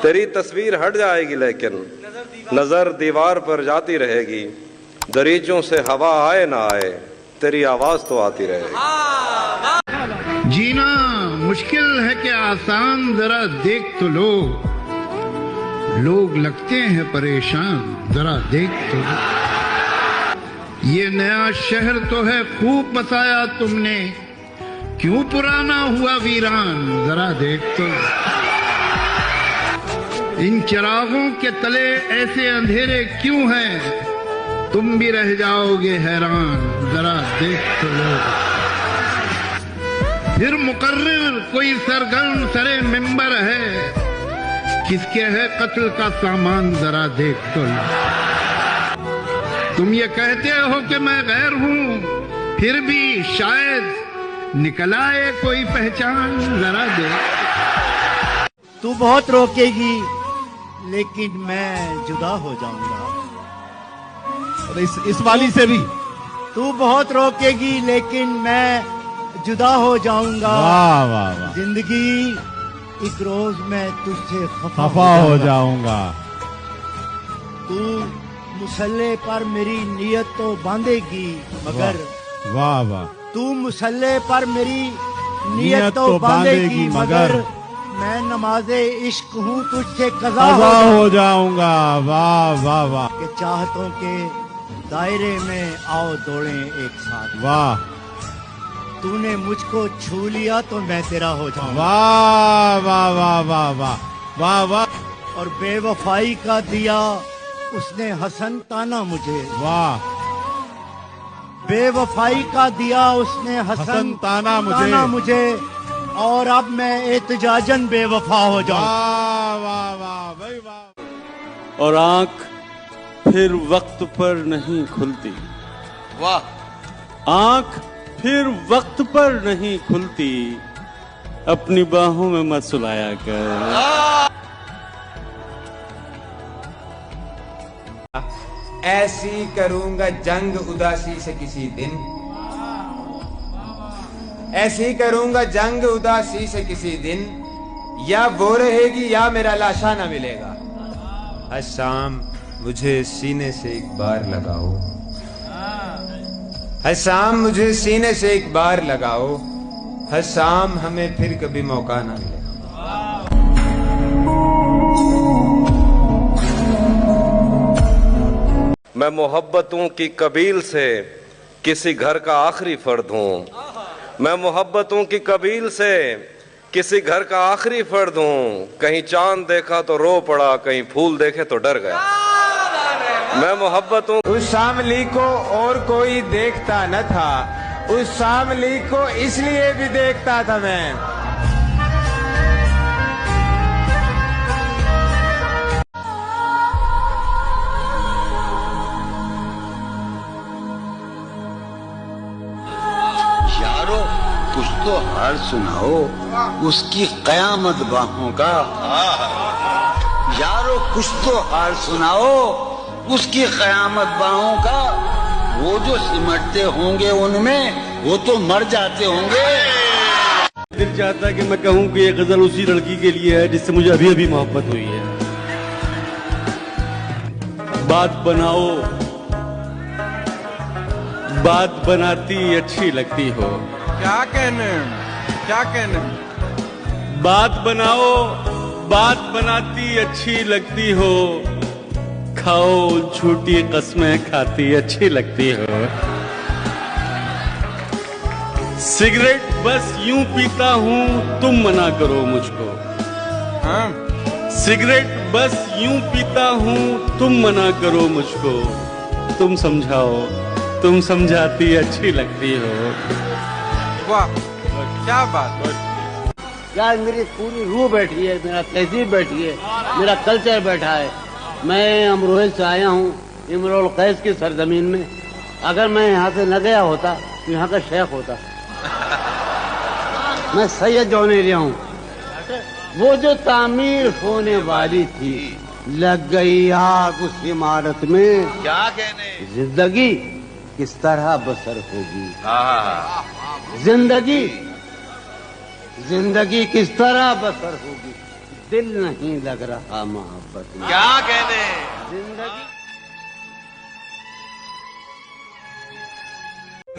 तेरी तस्वीर हट जाएगी लेकिन नजर दीवार पर जाती रहेगी। दरीचों से हवा आए ना आए, तेरी आवाज तो आती रहेगी। जीना मुश्किल है कि आसान, जरा देख तो लोग लगते हैं परेशान, जरा देख तो लो। ये नया शहर तो है खूब बसाया तुमने, क्यों पुराना हुआ वीरान, जरा देख तो लो। इन चिरागों के तले ऐसे अंधेरे क्यों हैं, तुम भी रह जाओगे हैरान, जरा देख तो लो। फिर मुकर्रिर कोई सरगर्म सरे मिंबर है, किसके है कत्ल का सामान, जरा देख तो लो। तुम ये कहते हो कि मैं गैर हूं, फिर भी शायद निकल आए कोई पहचान, जरा देख। तू बहुत रोकेगी लेकिन मैं जुदा हो जाऊंगा। और इस वाली से भी तू बहुत रोकेगी लेकिन मैं जुदा हो जाऊंगा। वाह वाह वाह। जिंदगी एक रोज मैं तुझसे खफा हो जाऊंगा। तू मुसल्ले पर मेरी नियत तो बांधेगी मगर, वाह वाह। तू मुसल्ले पर मेरी नियत तो बांधेगी मगर, मैं नमाज़े इश्क हूँ तुझसे कज़ा हो जाऊंगा। वाह वाह वाह। कि चाहतों के दायरे में आओ दौड़ें एक साथ। वाह। तूने मुझको छू लिया तो मैं तेरा हो जाऊंगा। वाह वाह वाह वाह वाह वाह वाह। और बेवफाई का दिया उसने हसन ताना मुझे। वाह। बेवफाई का दिया उसने हसन ताना मुझे और अब मैं एहतजाजन बेवफा हो जाऊं। वाह वाह वाह भाई वाह। और आंख फिर वक्त पर नहीं खुलती। वाह। आंख फिर वक्त पर नहीं खुलती, अपनी बाहों में मत सुलाया कर। ऐसी करूंगा जंग उदासी से किसी दिन, ऐसी करूंगा जंग उदासी से किसी दिन, या वो रहेगी या मेरा लाशा न मिलेगा। हर शाम मुझे सीने से एक बार लगाओ, हर शाम मुझे सीने से एक बार लगाओ, हर शाम हमें फिर कभी मौका ना मिलेगा। मैं मोहब्बतों की कबील से किसी घर का आखिरी फर्द हूँ। मैं मोहब्बतों की कबील से किसी घर का आखिरी फर्द हूँ। कहीं चांद देखा तो रो पड़ा, कहीं फूल देखे तो डर गया। मैं मोहब्बतों उस शामली को और कोई देखता न था, उस शामली को इसलिए भी देखता था मैं। यारो कुछ तो हाल सुनाओ उसकी कयामत बाहों का। यारो कुछ तो हाल सुनाओ उसकी कयामत बाहों का। वो जो सिमटते होंगे उनमें वो तो मर जाते होंगे। दिल चाहता है कि मैं कहूँ कि ये गजल उसी लड़की के लिए है जिससे मुझे अभी अभी मोहब्बत हुई है। बात बनाओ, बात बनाती अच्छी लगती हो। क्या कहने, क्या कहने। बात बनाओ, बात बनाती अच्छी लगती हो। खाओ झूठी कस्में खाती अच्छी लगती हो। सिगरेट बस यूं पीता हूं तुम मना करो मुझको। सिगरेट बस यूं पीता हूं तुम मना करो मुझको। तुम समझाओ, तुम समझाती अच्छी लगती हो। वाह क्या बात। यार मेरी पूरी रूह बैठी है, मेरा तहजीब बैठी है, मेरा कल्चर बैठा है। मैं अमरोहे से आया हूँ इमरुल कैस की सरजमीन में। अगर मैं यहाँ से न गया होता तो यहाँ का शेख होता। मैं सैयद जौनेरिया हूँ। वो जो तामीर होने वाली थी लग गई आग उस इमारत में। क्या कहने। जिंदगी किस तरह बसर होगी। जिंदगी, जिंदगी किस तरह बसर होगी। दिल नहीं लग रहा मोहब्बत में। क्या कहने जिंदगी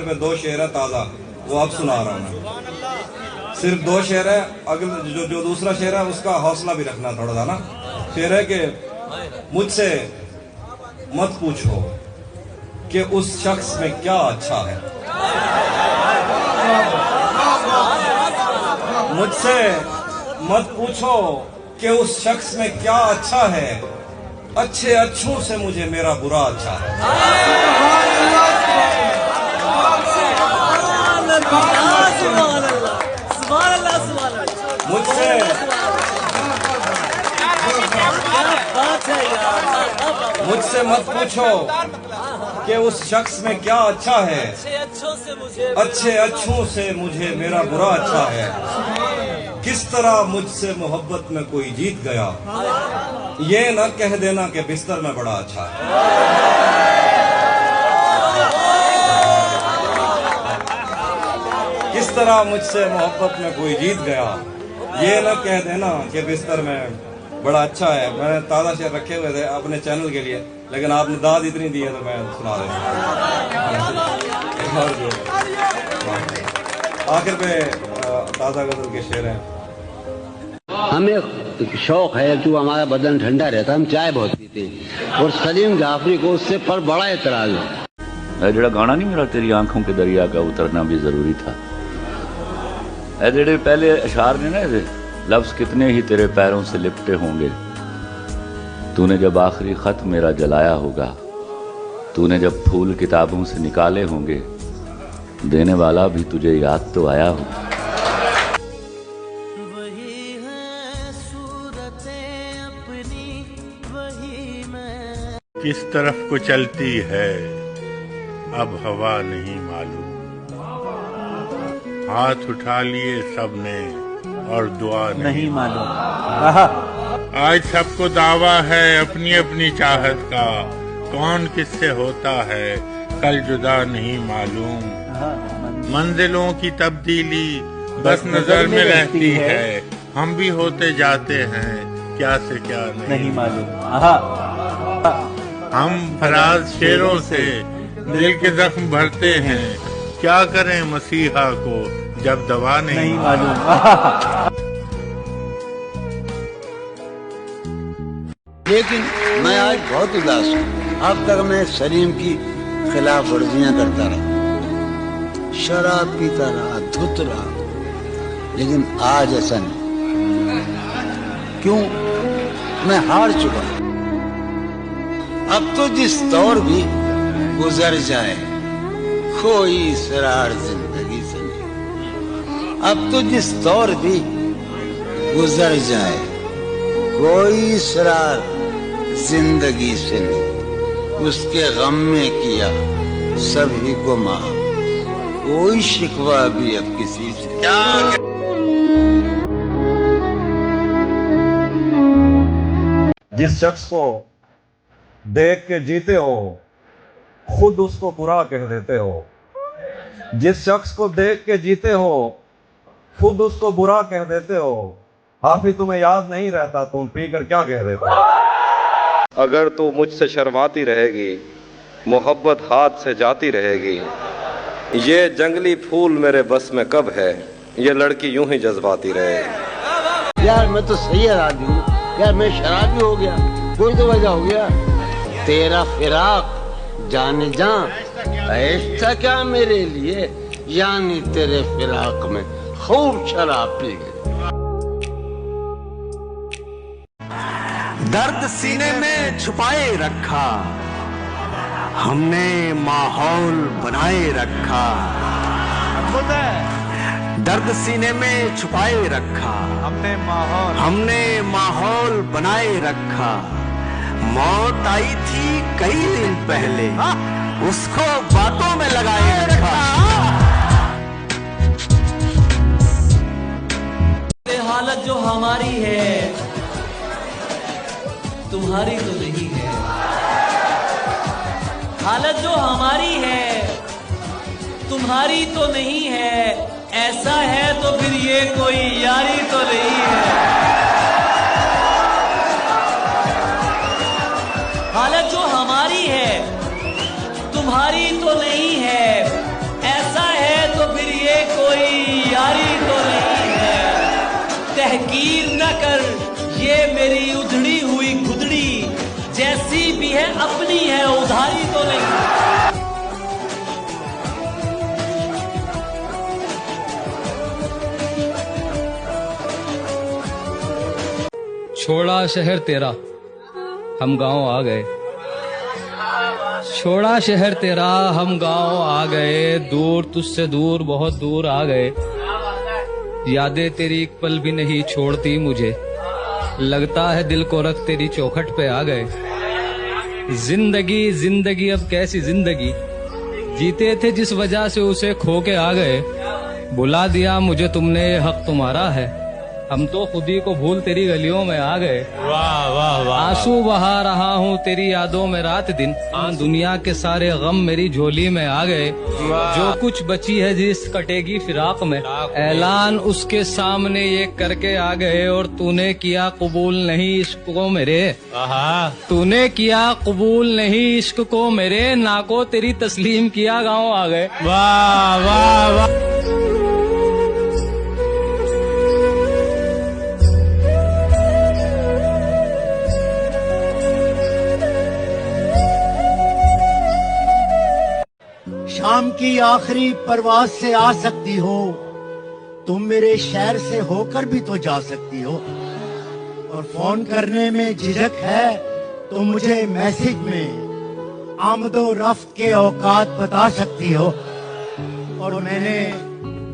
में 2 शेर है ताजा, वो अब सुना रहा हूं मैं। सिर्फ 2 शेर है, अगले जो दूसरा शेर है उसका हौसला भी रखना थोड़ा सा ना। शेर है कि मुझसे मत पूछो कि उस शख्स में क्या अच्छा है, मुझसे मत पूछो कि उस शख्स में क्या अच्छा है, अच्छे अच्छों से मुझे मेरा बुरा अच्छा है। मुझसे मत पूछो कि उस शख्स में क्या अच्छा है, अच्छे अच्छों से मुझे मेरा बुरा अच्छा है। किस तरह मुझसे मोहब्बत में कोई जीत गया, ये न कह देना कि बिस्तर में बड़ा अच्छा है। किस तरह मुझसे मोहब्बत में कोई जीत गया, ये न कह देना कि बिस्तर में बड़ा अच्छा है। मैंने ताज़ा शेर रखे हुए थे अपने चैनल के लिए, लेकिन आपने दाद इतनी दी है तो मैं सुना देता हूँ। आखिर पे ताज़ा गजल के शेर हैं। हमें शौक है कि हमारा बदन ठंडा रहता, हम चाय बहुत पीते हैं, और सलीम जाफरी को उससे पर बड़ा एतराज है। ਜਿਹੜਾ गाना नहीं मेरा तेरी आंखों के दरिया का उतरना भी जरूरी था, जेड़े पहले अशार ने ना, लफ्ज कितने ही तेरे पैरों से लिपटे होंगे, तूने जब आखिरी खत मेरा जलाया होगा, तूने जब फूल किताबों से निकाले होंगे, देने वाला भी तुझे याद तो आया होगा। किस तरफ को चलती है अब हवा नहीं मालूम, हाथ उठा लिए सबने और दुआ नहीं मालूम। आज सबको दावा है अपनी अपनी चाहत का, कौन किससे होता है कल जुदा नहीं मालूम। मंजिलों की तब्दीली बस नजर में रहती है, हम भी होते जाते हैं क्या से क्या नहीं मालूम। हम फराज शेरों से दिल के जख्म भरते हैं, क्या करें मसीहा को जब दवा नहीं मालूम। लेकिन मैं आज बहुत उदास हूँ। अब तक मैं सलीम की खिलाफ वर्जियां करता रहा, शराब पीता रहा, धुत रहा, लेकिन आज ऐसा नहीं। क्यों? मैं हार चुका। अब तो जिस दौर भी गुजर जाए कोई सरार जिंदगी से नहीं। अब तो जिस दौर भी गुजर जाए कोई सरार जिंदगी से नहीं। उसके गम में किया सभी को माफ, कोई शिकवा भी अब किसी से। जिस शख्स को देख के जीते हो खुद उसको बुरा कह देते हो, जिस शख्स को देख के जीते हो खुद उसको बुरा कह देते हो। हाफिज तुम्हें याद नहीं रहता, तुम पी कर क्या कह देते हो। अगर तू मुझसे शर्माती रहेगी, मोहब्बत हाथ से जाती रहेगी। ये जंगली फूल मेरे बस में कब है, ये लड़की यूं ही जज्बाती रहेगी। यार मैं तो सही आदमी हूँ यार, मैं शराबी हो गया, कोई तो वजह हो गया। तेरा फिराक जाने जा ऐसा क्या मेरे लिए, यानी तेरे फिराक में खूब शराब पी गई। दर्द सीने में छुपाए रखा, हमने माहौल बनाए रखा। दर्द सीने में छुपाए रखा, हमने माहौल बनाए रखा। मौत आई थी कई दिन पहले, उसको बातों में लगाए रखा। हालत जो हमारी है तुम्हारी तो नहीं है, हालत जो हमारी है तुम्हारी तो नहीं है। ऐसा है तो फिर ये कोई यारी तो नहीं है। तहकीर न कर, ये मेरी उधड़ी हुई खुदड़ी जैसी भी है अपनी है, उधारी तो नहीं। छोड़ा शहर तेरा हम गांव आ गए, छोड़ा शहर तेरा हम गांव आ गए, दूर तुझसे दूर बहुत दूर आ गए। यादें तेरी एक पल भी नहीं छोड़ती मुझे, लगता है दिल को रख तेरी चौखट पे आ गए। जिंदगी जिंदगी अब कैसी जिंदगी, जीते थे जिस वजह से उसे खो के आ गए। बुला दिया मुझे तुमने, ये हक तुम्हारा है, हम तो खुद ही को भूल तेरी गलियों में आ गए। वाह वाह वाह। आंसू बहा रहा हूँ तेरी यादों में रात दिन, दुनिया के सारे गम मेरी झोली में आ गए। जो कुछ बची है जिस कटेगी फिराक में, ऐलान उसके सामने ये करके आ गए। और तूने किया कबूल नहीं इश्क को मेरे, तूने किया कबूल नहीं इश्क को मेरे, ना को तेरी तस्लीम किया गाँव आ गए। वाह वाह वाह। शाम की आखिरी परवाज से आ सकती हो तुम, मेरे शहर से होकर भी तो जा सकती हो। और फोन करने में झिझक है तो मुझे मैसेज में आमदो रफ्त के औकात बता सकती हो। और मैंने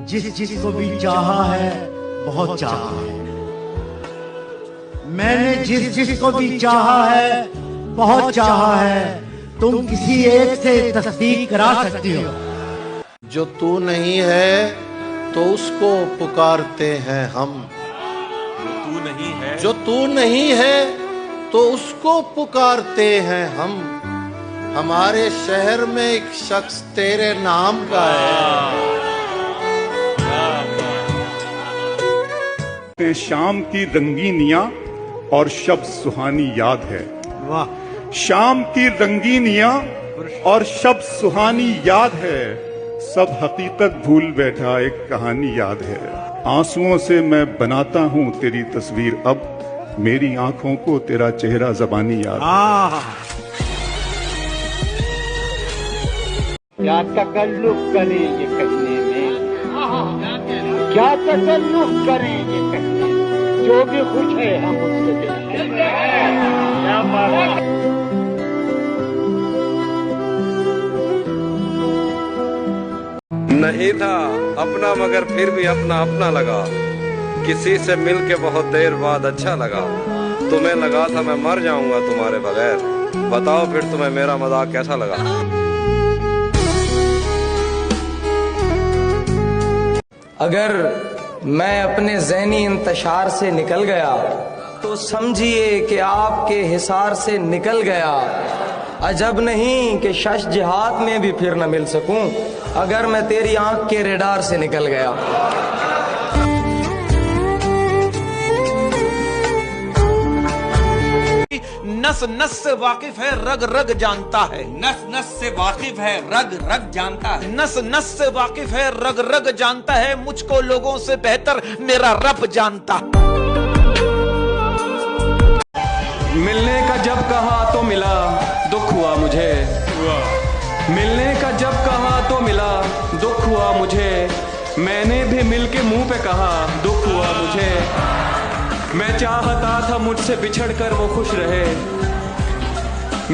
जिस को भी चाहा है बहुत चाहा है, मैंने जिस को भी चाहा है बहुत चाहा है, तुम किसी एक से तस्दीक करा सकती हो। जो तू नहीं है तो उसको पुकारते हैं हम, तू नहीं है, जो तू नहीं है तो उसको पुकारते हैं हम। हमारे शहर में एक शख्स तेरे नाम का है। शाम की रंगीनियां और शब सुहानी याद है। वाह। शाम की रंगीनियां और शब सुहानी याद है, सब हकीकत भूल बैठा एक कहानी याद है। आंसुओं से मैं बनाता हूँ तेरी तस्वीर, अब मेरी आंखों को तेरा चेहरा ज़बानी याद है। क्या तकल्लुफ करें ये कहने में, क्या तकल्लुफ करें ये कहने में, जो भी खुश है हम उससे मिलते हैं। नहीं था अपना मगर फिर भी अपना अपना लगा, किसी से मिलके बहुत देर बाद अच्छा लगा। तुम्हें लगा था मैं मर जाऊंगा तुम्हारे बगैर, बताओ फिर तुम्हें मेरा मजाक कैसा लगा। अगर मैं अपने ज़हनी इंतशार से निकल गया तो समझिए कि आपके हिसार से निकल गया। अजब नहीं कि शश जिहाद में भी फिर न मिल सकूं, अगर मैं तेरी आंख के रेडार से निकल गया। नस नस से वाकिफ है, रग रग जानता है, नस नस से वाकिफ है, रग रग जानता है, नस नस से वाकिफ है, रग रग जानता है, मुझको लोगों से बेहतर मेरा रब जानता। मिलने का जब कहा तो मिला, दुख हुआ मुझे। मिलने का जब कहा तो मिला, दुख हुआ मुझे। मैंने भी मिलके मुंह पे कहा, दुख हुआ मुझे। मैं चाहता था मुझसे बिछड़कर वो खुश रहे,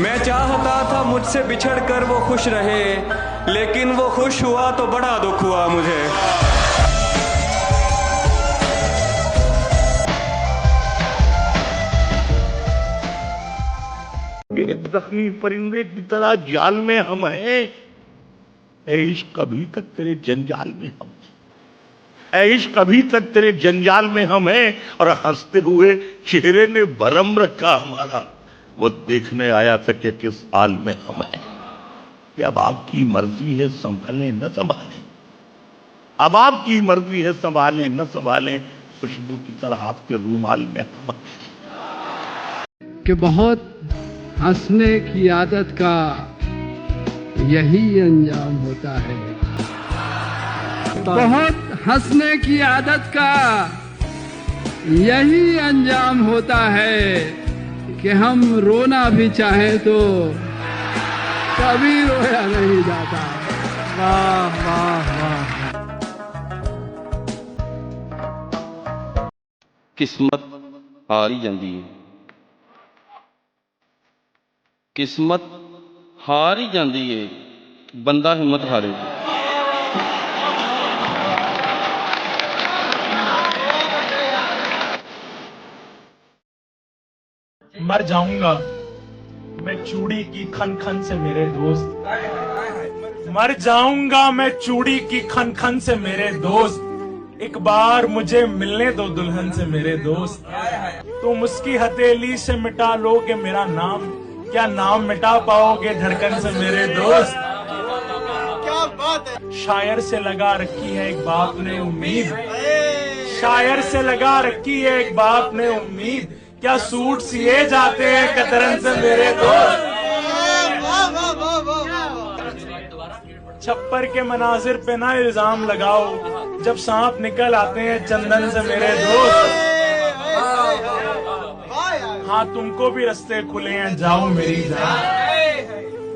मैं चाहता था मुझसे बिछड़कर वो खुश रहे, लेकिन वो खुश हुआ तो बड़ा दुख हुआ मुझे। जख्मी परिंदे की तरह जाल में हम हैं, इश्क अभी तक तेरे जंजाल में हम, इश्क अभी तक तेरे जंजाल में हम हैं। और हंसते हुए चेहरे ने भरम रखा हमारा, वो देखने आया था कि किस हाल में हम हैं। कि अब आपकी मर्जी है संभालें न संभालें, अब आपकी मर्जी है संभालें न संभालें, खुशबू की तरह आपके रूमाल में हम कि बहुत हंसने की आदत का यही अंजाम होता है, बहुत हंसने की आदत का यही अंजाम होता है कि हम रोना भी चाहे तो कभी रोया नहीं जाता। वाह वाह वाह। किस्मत हारी जाती है, किस्मत हारी जाती है, बंदा हिम्मत हारे। मर जाऊंगा मैं चूड़ी की खन खन से मेरे दोस्त, मर जाऊंगा मैं चूड़ी की खन खन से मेरे दोस्त, एक बार मुझे मिलने दो दुल्हन से मेरे दोस्त। तुम उसकी हथेली से मिटा लोगे मेरा नाम, क्या नाम मिटा पाओगे धड़कन से मेरे दोस्त। क्या बात है। शायर से लगा रखी है एक बाप ने उम्मीद, शायर से लगा रखी है एक बाप ने उम्मीद, क्या सूट सिए जाते हैं कतरन से मेरे दोस्त। छप्पर के मनाजिर पे ना इल्जाम लगाओ, जब सांप निकल आते हैं चंदन से मेरे दोस्त। हाँ तुमको भी रास्ते खुले हैं जाओ मेरी जान,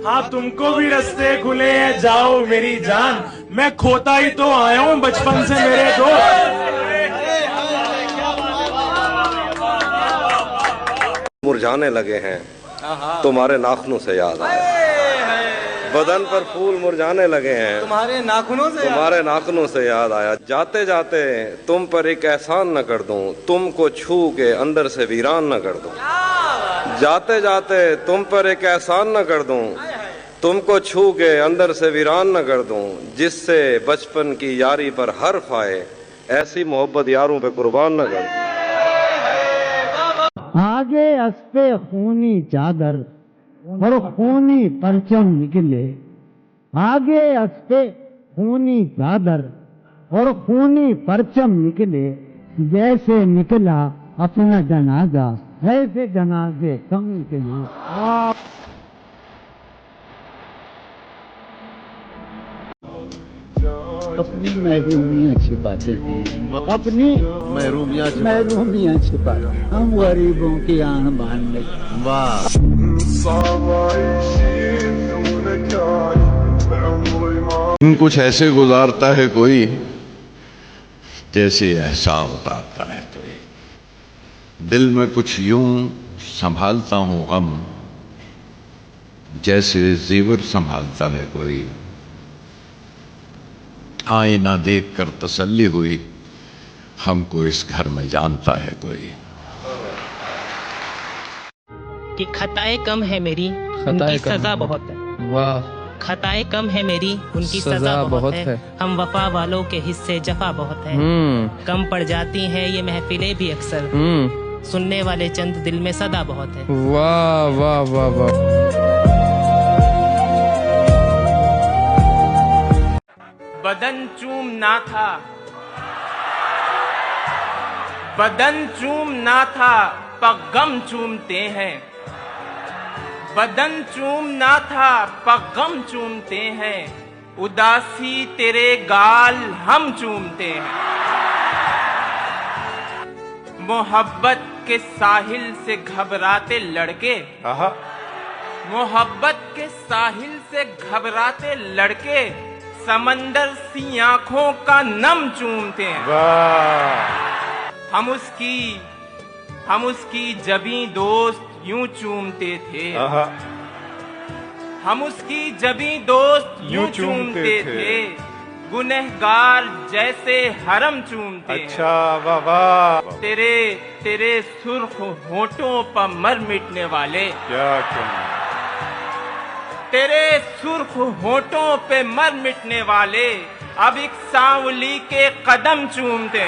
हाँ तुमको भी रास्ते खुले हैं जाओ मेरी जान, मैं खोता ही तो आया हूँ बचपन से मेरे दोस्त। मुरझाने लगे हैं तुम्हारे नाखूनों से याद आया, बदन पर फूल मुरझाने लगे हैं तुम्हारे नाखूनों से, तुम्हारे नाखूनों से याद आया। जाते जाते तुम पर एक एहसान न कर दूं, तुमको छू के अंदर से वीरान न कर दूं। जाते जाते तुम पर एक एहसान न कर दूं, तुमको छू के अंदर से वीरान न कर दूं, जिससे बचपन की यारी पर हर्फ आए, ऐसी मोहब्बत यारों पे कुर्बान न कर दूं। आगे अस्ते खूनी चादर और खूनी परचम निकले, आगे अस्ते खूनी चादर और खूनी परचम निकले, जैसे निकला अपना जनाजा ऐसे जनाजे कम निकले। अपनी महरूमियाँ छिपाते हैं, अपनी महरूमियाँ छिपाते, हम गरीबों की आन बान नहीं। वाह। दिन कुछ ऐसे गुजारता है कोई, जैसे एहसान उतारता है कोई, दिल में कुछ यूं संभालता हूँ गम, जैसे जेवर संभालता है कोई। आईना देखकर तसल्ली हुई, हमको इस घर में जानता है कोई। कि खताएं कम है मेरी, उनकी सजा बहुत है। वाह। खताएं कम है मेरी, उनकी सजा बहुत है। हम वफा वालों के हिस्से जफा बहुत है। कम पड़ जाती हैं ये महफिलें भी अक्सर, सुनने वाले चंद दिल में सदा बहुत है। वाह वाह वाह वाह। बदन चूमना था, बदन चूमना था पगम चूमते हैं, बदन चूमना था पगम चूमते हैं, उदासी तेरे गाल हम चूमते हैं। मोहब्बत के साहिल से घबराते लड़के, मोहब्बत के साहिल से घबराते लड़के, समंदर सी आंखों का नम चूमते हैं। हम उसकी जबी दोस्त यूं चूमते थे, हम उसकी जबी दोस्त यूं चूमते थे, गुनहगार जैसे हरम चूमते। अच्छा वाह। तेरे सुर्ख होठों पर मर मिटने वाले, क्या तेरे सुर्ख होठों पे मर मिटने वाले, अब एक सांवली के कदम चूमते।